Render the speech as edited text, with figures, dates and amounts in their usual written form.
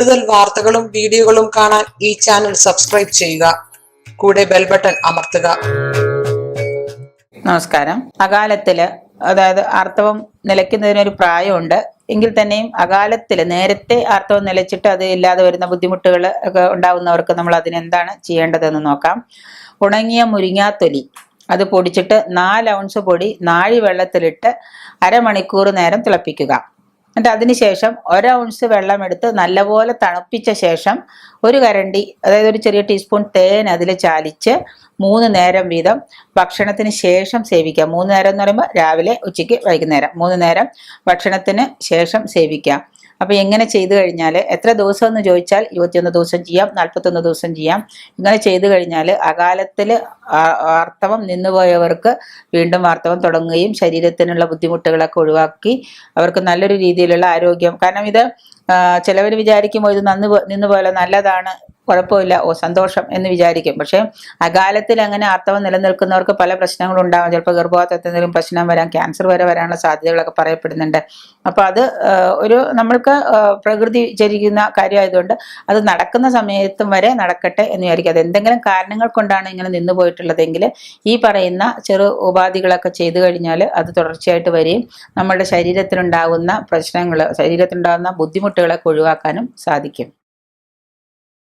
കൂടുതൽ വാർത്തകളും വീഡിയോകളും കാണാൻ ഈ ചാനൽ സബ്സ്ക്രൈബ് ചെയ്യുക. കൂടെ ബെൽ ബട്ടൺ അമർത്തുക. നമസ്കാരം. അകാലത്തില്, അതായത് ആർത്തവം നിലയ്ക്കുന്നതിനൊരു പ്രായമുണ്ട് എങ്കിൽ തന്നെയും അകാലത്തില് നേരത്തെ ആർത്തവം നിലച്ചിട്ട് അത് ഇല്ലാതെ വരുന്ന ബുദ്ധിമുട്ടുകൾ ഒക്കെ ഉണ്ടാവുന്നവർക്ക് നമ്മൾ അതിനെന്താണ് ചെയ്യേണ്ടതെന്ന് നോക്കാം. ഉണങ്ങിയ മുരിങ്ങാത്തൊലി അത് പൊടിച്ചിട്ട് 4 ഔൺസ് പൊടി നാഴി വെള്ളത്തിലിട്ട് അരമണിക്കൂർ നേരം തിളപ്പിക്കുക. എന്നിട്ട് അതിനുശേഷം 1 ഔൺസ് വെള്ളം എടുത്ത് നല്ലപോലെ തണുപ്പിച്ച ശേഷം ഒരു കരണ്ടി, അതായത് ഒരു ചെറിയ ടീസ്പൂൺ തേൻ അതിൽ ചാലിച്ച് 3 നേരം വീതം ഭക്ഷണത്തിന് ശേഷം സേവിക്കാം. 3 നേരം എന്ന് പറയുമ്പോൾ രാവിലെ, ഉച്ചയ്ക്ക്, വൈകുന്നേരം 3 നേരം ഭക്ഷണത്തിന് ശേഷം സേവിക്കാം. അപ്പൊ എങ്ങനെ ചെയ്തു കഴിഞ്ഞാൽ, എത്ര ദിവസം എന്ന് ചോദിച്ചാൽ 21 ദിവസം ചെയ്യാം, 41 ദിവസം ചെയ്യാം. ഇങ്ങനെ ചെയ്തു കഴിഞ്ഞാൽ അകാലത്തിൽ ആർത്തവം നിന്നുപോയവർക്ക് വീണ്ടും ആർത്തവം തുടങ്ങുകയും ശരീരത്തിനുള്ള ബുദ്ധിമുട്ടുകളൊക്കെ ഒഴിവാക്കി അവർക്ക് നല്ലൊരു രീതിയിലുള്ള ആരോഗ്യം. കാരണം ഇത് ചിലവർ വിചാരിക്കുമ്പോൾ ഇത് നിന്നുപോലെ നല്ലതാണ്, കുഴപ്പമില്ല, സന്തോഷം എന്ന് വിചാരിക്കും. പക്ഷെ അകാലത്തിൽ അങ്ങനെ ആർത്തവം നിലനിൽക്കുന്നവർക്ക് പല പ്രശ്നങ്ങളും ഉണ്ടാകും. ചിലപ്പോൾ ഗർഭപാത്രത്തിൽ എന്തെങ്കിലും പ്രശ്നം വരാം, ക്യാൻസർ വരെ വരാനുള്ള സാധ്യതകളൊക്കെ പറയപ്പെടുന്നുണ്ട്. അപ്പോൾ അത് നമ്മൾക്ക് പ്രകൃതി വിചരിക്കുന്ന കാര്യമായതുകൊണ്ട് അത് നടക്കുന്ന സമയത്തും വരെ നടക്കട്ടെ എന്ന് വിചാരിക്കും. അത് എന്തെങ്കിലും കാരണങ്ങൾ കൊണ്ടാണ് ഇങ്ങനെ നിന്നു പോയിട്ടുള്ളതെങ്കിൽ ഈ പറയുന്ന ചെറു ഉപാധികളൊക്കെ ചെയ്തു കഴിഞ്ഞാൽ അത് തുടർച്ചയായിട്ട് വരികയും നമ്മളുടെ ശരീരത്തിലുണ്ടാകുന്ന പ്രശ്നങ്ങൾ, ശരീരത്തിലുണ്ടാകുന്ന ബുദ്ധിമുട്ടുകളൊക്കെ ഒഴിവാക്കാനും സാധിക്കും.